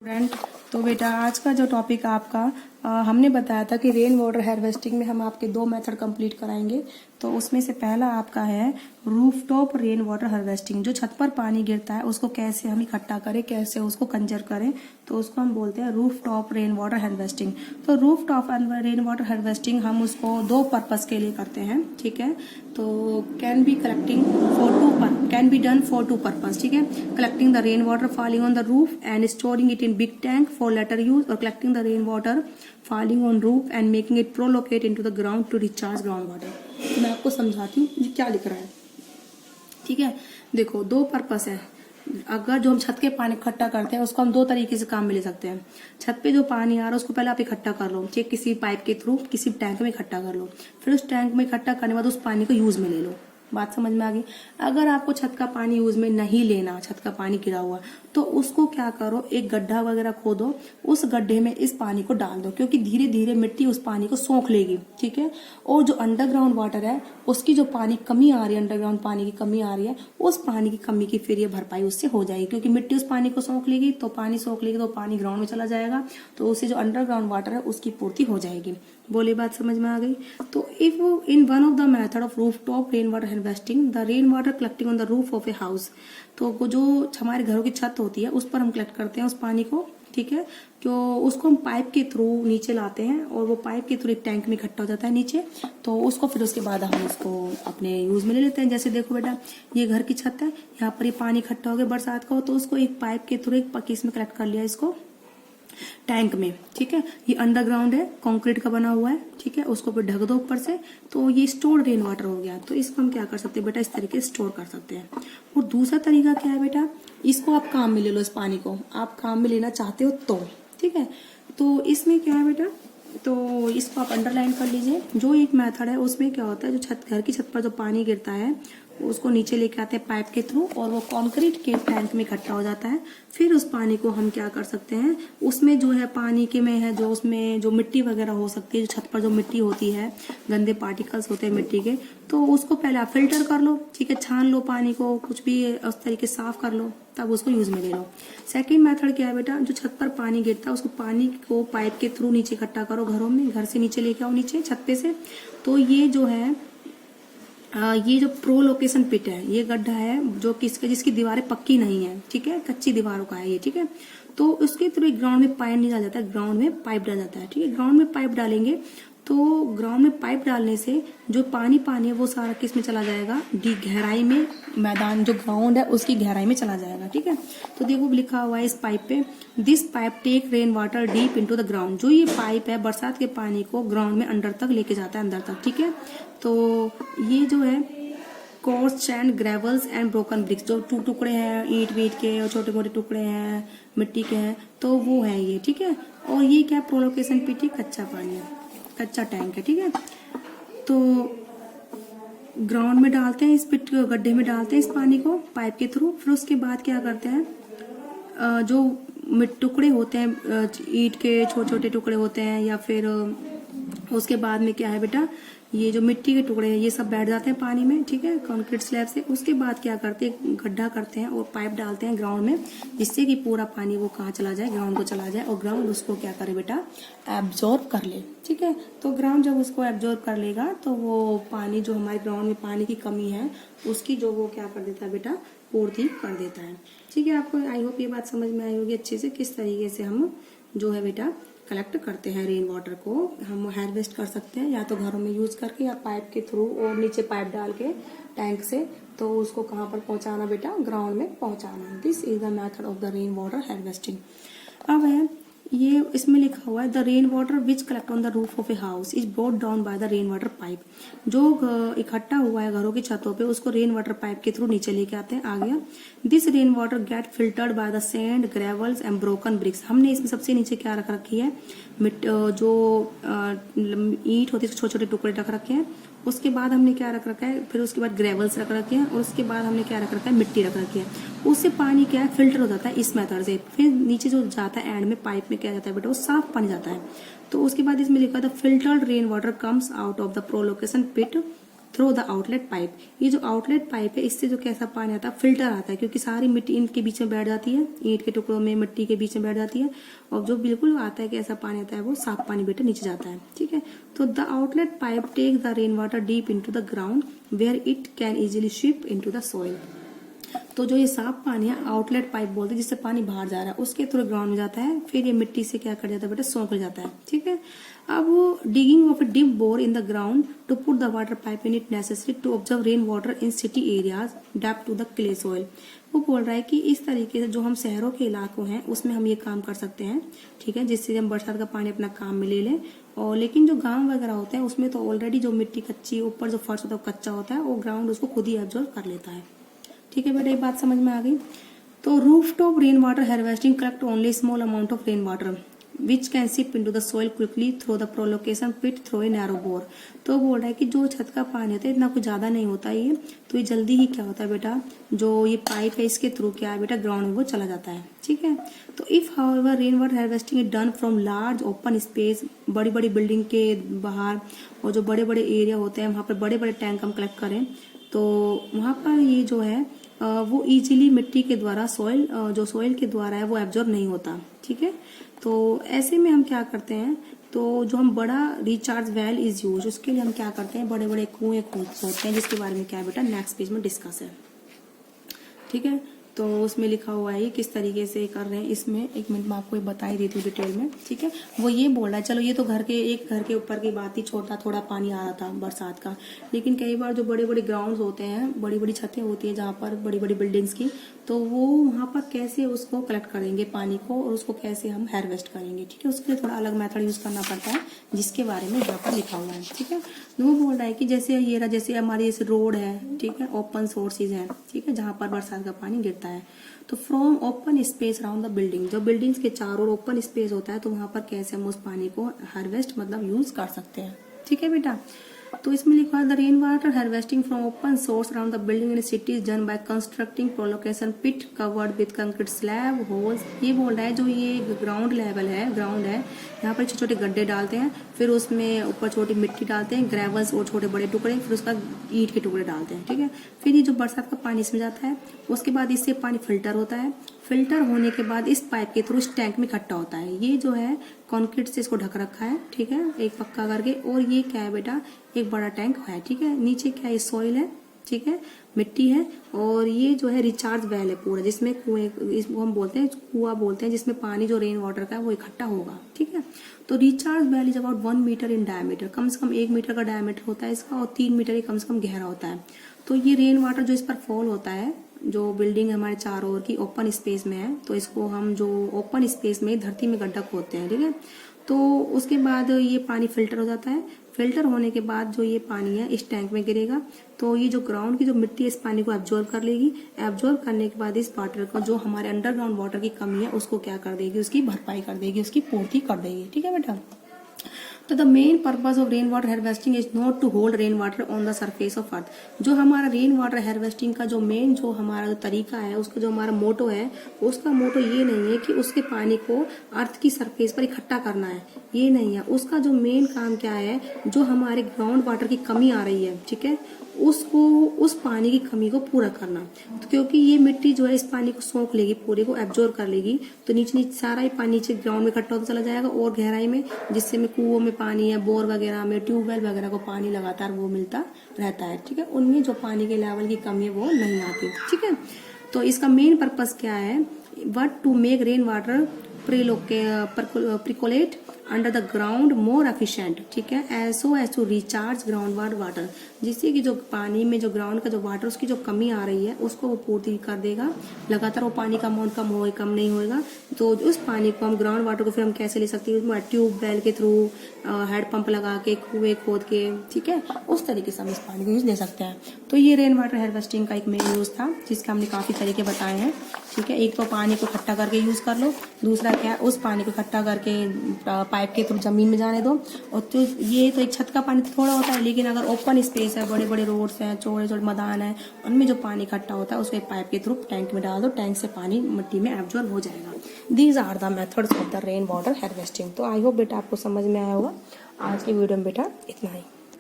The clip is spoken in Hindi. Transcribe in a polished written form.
स्टूडेंट, तो बेटा आज का जो टॉपिक आपका हमने बताया था कि रेन वाटर हार्वेस्टिंग में हम आपके दो मेथड कंप्लीट कराएंगे। तो उसमें से पहला आपका है रूफटॉप रेन वाटर हार्वेस्टिंग। जो छत पर पानी गिरता है उसको कैसे हम इकट्ठा करें, कैसे उसको कंजर करें, तो उसको हम बोलते हैं रूफटॉप रेन वाटर हार्वेस्टिंग। तो रूफटॉप रेन वाटर हार्वेस्टिंग हम उसको दो पर्पस के लिए करते हैं, ठीक है। तो can be done for two purpose, ठीक है। Collecting the rain water falling on the roof and storing it in big tank for later use, और collecting the rain water falling on roof and making it prolocate into the ground to recharge ground water। तो मैं आपको समझाती हूँ ये क्या लिख रहा है, ठीक है। देखो, दो पर्पस है। अगर जो हम छत के पानी इकट्ठा करते हैं उसको हम दो तरीके से काम में ले सकते हैं। छत पे जो पानी आ रहा है उसको पहले आप इकट्ठा कर लो, ठीक, किसी पाइप के थ्रू किसी टैंक में इकट्ठा कर लो। फिर उस टैंक में इकट्ठा करने के बाद उस पानी को यूज में ले लो। बात समझ में आ गई। अगर आपको छत का पानी यूज में नहीं लेना, छत का पानी गिरा हुआ, तो उसको क्या करो, एक गड्ढा वगैरह खोदो, उस गड्ढे में इस पानी को डाल दो, क्योंकि धीरे धीरे मिट्टी उस पानी को सोख लेगी, ठीक है। और जो अंडरग्राउंड वाटर है उसकी जो पानी कमी आ रही है, अंडरग्राउंड पानी की कमी आ रही है, उस पानी की कमी की फिर ये भरपाई उससे हो जाएगी, क्योंकि मिट्टी उस पानी को सोख लेगी, तो पानी सोख लेगी तो पानी ग्राउंड में चला जाएगा, तो उससे जो अंडरग्राउंड वाटर है उसकी पूर्ति हो जाएगी। बोली बात समझ में आ गई। तो if in one of the method of rooftop rain water harvesting, the rain water collecting on the roof of a house, तो जो हमारे घरों की छत होती है उस पर हम कलेक्ट करते हैं उस पानी को, ठीक है। तो उसको हम पाइप के थ्रू नीचे लाते हैं और वो पाइप के थ्रू एक टैंक में इकट्ठा हो जाता है नीचे। तो उसको फिर उसके बाद हम इसको अपने यूज में ले लेते हैं। जैसे देखो बेटा, ये घर की छत है, यहाँ पर ये पानी इकट्ठा हो गया बरसात का, तो उसको एक पाइप के थ्रू एक पक्की में कलेक्ट कर लिया इसको टैंक में, ठीक है। ये अंडरग्राउंड है, कंक्रीट का बना हुआ है, ठीक है। उसको फिर ढक दो ऊपर से, तो ये स्टोर्ड रेन वाटर हो गया। तो इसको हम क्या कर सकते हैं बेटा, इस तरीके से स्टोर कर सकते हैं। और दूसरा तरीका क्या है बेटा, इसको आप काम में ले लो, इस पानी को आप काम में लेना चाहते हो तो, ठीक है। तो इसमें क्या है बेटा, तो इसको आप अंडरलाइन कर लीजिए। जो एक मेथड है उसमें क्या होता है, जो घर की छत पर जो पानी गिरता है उसको नीचे लेके आते हैं पाइप के थ्रू, और वो कंक्रीट के टैंक में इकट्ठा हो जाता है। फिर उस पानी को हम क्या कर सकते हैं, उसमें जो है पानी के में है जो उसमें जो मिट्टी वगैरह हो सकती है, जो छत पर जो मिट्टी होती है, गंदे पार्टिकल्स होते हैं मिट्टी के, तो उसको पहले आप फिल्टर कर लो, ठीक है, छान लो पानी को, कुछ भी उस तरीके से साफ कर लो, तब उसको यूज में ले लो। सेकंड मेथड क्या है बेटा, जो छत पर पानी गिरता है उसको पानी को पाइप के थ्रू नीचे इकट्ठा करो घरों में, घर से नीचे लेके आओ नीचे छत पे से। तो ये जो है ये जो प्रो लोकेशन पिट है, ये गड्ढा है जो जिसकी दीवारें पक्की नहीं है, ठीक है, कच्ची दीवारों का है ये, ठीक है। तो उसके थ्रू ग्राउंड में पाइप नहीं डाला जाता है, ग्राउंड में पाइप डाला जाता है, ठीक है। ग्राउंड में पाइप डालेंगे तो ग्राउंड में पाइप डालने से जो पानी है वो सारा किस में चला जाएगा, गहराई में, मैदान जो ग्राउंड है उसकी गहराई में चला जाएगा, ठीक है। तो देखो लिखा हुआ है इस पाइप पे, this pipe take rain water deep into the ground. जो ये पाइप है बरसात के पानी को ग्राउंड में अंदर तक लेके जाता है, अंदर तक, ठीक है। तो ये जो है coarse sand, gravels and broken bricks, जो टुकड़े हैं ईंट वीट के और छोटे मोटे टुकड़े हैं मिट्टी के हैं, तो वो है ये, ठीक है। और ये क्या प्रोलोकेशन पिट, कच्चा पानी है, कच्चा टैंक है, ठीक है। तो ग्राउंड में डालते हैं, इस पिट गड्ढे में डालते हैं इस पानी को पाइप के थ्रू। फिर उसके बाद क्या करते हैं, जो टुकड़े होते हैं ईंट के, छोटे छोटे टुकड़े होते हैं, या फिर उसके बाद में क्या है बेटा, ये जो मिट्टी के टुकड़े हैं ये सब बैठ जाते हैं पानी में, ठीक है, कंक्रीट स्लैब से। उसके बाद क्या करते हैं, गड्ढा करते हैं और पाइप डालते हैं ग्राउंड में, जिससे कि पूरा पानी वो कहाँ चला जाए, ग्राउंड को चला जाए, और ग्राउंड उसको क्या करे बेटा, एब्जॉर्ब कर ले, ठीक है। तो ग्राउंड जब उसको एब्जॉर्ब कर लेगा तो वो पानी जो हमारे ग्राउंड में पानी की कमी है उसकी जो वो क्या कर देता है बेटा, पूर्ति कर देता है, ठीक है। आपको आई होप ये बात समझ में आई होगी अच्छे से, किस तरीके से हम जो है बेटा कलेक्ट करते हैं रेन वाटर को, हम हार्वेस्ट कर सकते हैं, या तो घरों में यूज करके या पाइप के थ्रू, और नीचे पाइप डाल के टैंक से, तो उसको कहाँ पर पहुंचाना बेटा, ग्राउंड में पहुंचाना। This is the method of the rain water harvesting. अब है ये इसमें लिखा हुआ है, the rain water which collect on the roof of a house is brought down by the rain water pipe. जो इकट्ठा हुआ है घरों की छतों पे उसको रेन वाटर पाइप के थ्रू नीचे लेके आते हैं, आ गया। This rain water get filtered by the sand, gravels and broken BRICS. हमने इसमें सबसे नीचे क्या रख रखी है, जो ईंट होती है छोटे छोटे टुकड़े रख रखे हैं। उसके बाद हमने क्या रख रखा है, फिर उसके बाद ग्रेवल्स रख रखे हैं, और उसके बाद हमने क्या रख रखा है, मिट्टी रख रखी है। उससे पानी क्या है, फिल्टर हो जाता है इस मेथड से। फिर नीचे जो जाता है एंड में पाइप में क्या जाता है बेटा, वो साफ पानी जाता है। तो उसके बाद इसमें लिखा था, filtered rain water comes out of the percolation pit through the outlet pipe. ये जो आउटलेट पाइप है इससे जो कैसा पानी आता है, फिल्टर आता है, क्योंकि सारी मिट्टी इनके बीच में बैठ जाती है, ईंट के टुकड़ों में मिट्टी के बीच में बैठ जाती है, और जो बिल्कुल आता है कैसा पानी आता है वो साफ पानी बेटा नीचे जाता है। ठीक है, तो the outlet pipe take the rain water deep into the ground where it can easily ship into the soil. तो जो ये साफ पानी है आउटलेट पाइप बोलते हैं, जिससे पानी बाहर जा रहा है, उसके थ्रू ग्राउंड में जाता है, फिर ये मिट्टी से क्या कर जाता है बेटा, सोख जाता है। ठीक है, अब वो digging of a deep bore in the ground to put the water pipe in it necessary to observe rain water in city areas depth to the clay soil. वो बोल रहा है कि इस तरीके से जो हम शहरों के इलाकों हैं उसमें हम ये काम कर सकते हैं। ठीक है, जिससे हम बरसात का पानी अपना काम में ले लें। और लेकिन जो गांव वगैरह होते हैं उसमें तो ऑलरेडी जो मिट्टी कच्ची, ऊपर जो फर्श होता है वो कच्चा होता है, वो ग्राउंड उसको खुद ही एब्जॉर्व कर लेता है। ठीक है बेटा, ये बात समझ में आ गई। तो roof top rain water harvesting collect only small amount of rain water which can seep into the soil quickly through the percolation pit through a narrow bore. तो बोल रहा है कि जो छत का पानी होता है इतना कुछ ज्यादा नहीं होता ये, तो ये जल्दी ही क्या होता है बेटा, जो ये पाइप है इसके थ्रू क्या है बेटा, ग्राउंड में वो चला जाता है। ठीक है, तो if however rain water harvesting is done from large open space, बड़ी बड़ी बिल्डिंग के बाहर और जो बड़े बड़े एरिया होते हैं वहां पर बड़े बड़े टैंक हम कलेक्ट करें, तो वहां पर ये जो है वो इजीली मिट्टी के द्वारा सॉइल, जो सॉइल के द्वारा है वो एब्जॉर्ब नहीं होता। ठीक है, तो ऐसे में हम क्या करते हैं, तो जो हम बड़ा रिचार्ज वेल इज यूज, उसके लिए हम क्या करते हैं, बड़े बड़े कुएं खोदते हैं, जिसके बारे में क्या है बेटा नेक्स्ट पेज में डिस्कस है। ठीक है, तो उसमें लिखा हुआ है किस तरीके से कर रहे हैं, इसमें एक मिनट में आपको बता ही देती हूँ डिटेल में। ठीक है, वो ये बोल रहा है, चलो ये तो घर के ऊपर की बात ही, छोटा थोड़ा पानी आ रहा था बरसात का, लेकिन कई बार जो बड़े बड़े ग्राउंड्स होते हैं, बड़ी बड़ी छतें होती हैं जहाँ पर बड़ी बड़ी बिल्डिंग्स की, तो वो वहाँ पर कैसे उसको कलेक्ट करेंगे पानी को और उसको कैसे हम हार्वेस्ट करेंगे। ठीक है, उसके लिए थोड़ा अलग मेथड यूज करना पड़ता है, जिसके बारे में यहाँ पर लिखा हुआ है। ठीक है, वो बोल रहा है कि जैसे ये रहा, जैसे हमारी जैसे रोड है, ठीक है, ओपन सोर्सेज है, ठीक है, जहाँ पर बरसात का पानी गिरता है, तो from open space around the building, जो बिल्डिंग्स के चारों ओर ओपन स्पेस होता है, तो वहां पर कैसे हम उस पानी को हार्वेस्ट मतलब यूज कर सकते हैं। ठीक है बेटा, तो इसमें लिखा है the rain water harvesting from open source around the building in cities done by constructing percolation pit covered with concrete slab holes. ये बोल रहा है जो ये ग्राउंड लेवल है, ग्राउंड है, यहाँ पर छोटे छोटे गड्ढे डालते हैं, फिर उसमें ऊपर छोटी मिट्टी डालते हैं, ग्रेवल्स और छोटे बड़े टुकड़े, फिर उसका ईंट के टुकड़े डालते हैं। ठीक है, फिर ये जो बरसात का पानी इसमें जाता है, उसके बाद इससे पानी फिल्टर होता है, फिल्टर होने के बाद इस पाइप के थ्रू इस टैंक में इकट्ठा होता है। ये जो है कंक्रीट से इसको ढक रखा है, ठीक है, एक पक्का करके, और ये क्या है बेटा, एक बड़ा टैंक है। ठीक है, नीचे क्या है, सॉइल है, ठीक है, मिट्टी है, और ये जो है रिचार्ज वेल है पूरा, जिसमें कुएं, इसको हम बोलते हैं कुआं बोलते हैं, जिसमें पानी जो रेन वाटर का है वो इकट्ठा होगा। ठीक है, तो recharge well is about 1 meter in diameter, कम से कम 1 मीटर का डायमीटर होता है इसका, और 3 मीटर ही कम से कम गहरा होता है। तो ये रेन वाटर जो इस पर फॉल होता है, जो बिल्डिंग हमारे चारों ओर की ओपन स्पेस में है, तो इसको हम जो ओपन स्पेस में धरती में गड्ढा खोदते हैं, ठीक है, तो उसके बाद ये पानी फिल्टर हो जाता है। फिल्टर होने के बाद जो ये पानी है इस टैंक में गिरेगा, तो ये जो ग्राउंड की जो मिट्टी है इस पानी को एब्जॉर्ब कर लेगी। एब्जॉर्ब करने के बाद इस वाटर को, जो हमारे अंडरग्राउंड वाटर की कमी है, उसको क्या कर देगी, उसकी भरपाई कर देगी, उसकी पूर्ति कर देगी। ठीक है बेटा, तो the main purpose of rain water harvesting is not to hold rain water on the surface of earth. जो हमारा रेन वाटर हार्वेस्टिंग का जो मेन जो हमारा जो तरीका है, उसका जो हमारा मोटो है, उसका मोटो ये नहीं है कि उसके पानी को अर्थ की सरफेस पर इकट्ठा करना है, ये नहीं है। उसका जो मेन काम क्या है, जो हमारे ग्राउंड वाटर की कमी आ रही है, ठीक है, उसको, उस पानी की कमी को पूरा करना। तो क्योंकि ये मिट्टी जो है इस पानी को सोख लेगी, पूरे को एब्जॉर्ब कर लेगी, तो नीचे नीचे सारा ही पानी नीचे ग्राउंड में इकट्ठा होता चला जाएगा और गहराई में, जिससे में कुओं में पानी है, बोर वगैरह में, ट्यूबवेल वगैरह को पानी लगातार वो मिलता रहता है। ठीक है, उनमें जो पानी के लेवल की कमी है वो नहीं आती। ठीक है, तो इसका मेन पर्पस क्या है, what to make rain water percolate under the ground more efficient. ठीक है, so as to recharge ground water, जिससे कि जो पानी में जो ग्राउंड का जो वाटर उसकी जो कमी आ रही है उसको वो पूर्ति कर देगा। लगातार वो पानी का अमाउंट कम नहीं होएगा, तो उस पानी को हम ग्राउंड वाटर को फिर हम कैसे ले सकते हैं, ट्यूबवेल के थ्रू, हेड पंप लगा के, कुएं खोद के, ठीक है, उस तरीके से हम इस पानी को यूज ले सकते हैं। तो ये रेन वाटर हार्वेस्टिंग का एक मेन यूज था, जिसका हमने काफी तरीके बताए हैं। ठीक है, एक तो पानी को इकट्ठा करके यूज कर लो, दूसरा क्या है, उस पानी को इकट्ठा करके पाइप के थ्रू जमीन में जाने दो। और तो ये तो एक छत का पानी थोड़ा होता है, लेकिन अगर ओपन स्पेस है, बड़े बड़े रोड्स हैं, छोटे छोटे मैदान है, उनमें जो पानी इकट्ठा होता है उसको पाइप के थ्रू टैंक में डाल दो, टैंक से पानी मिट्टी में एब्जॉर्ब हो जाएगा। These are the methods of the rain water harvesting. तो आई होप बेटा आपको समझ में आया होगा। आज की वीडियो में बेटा इतना ही।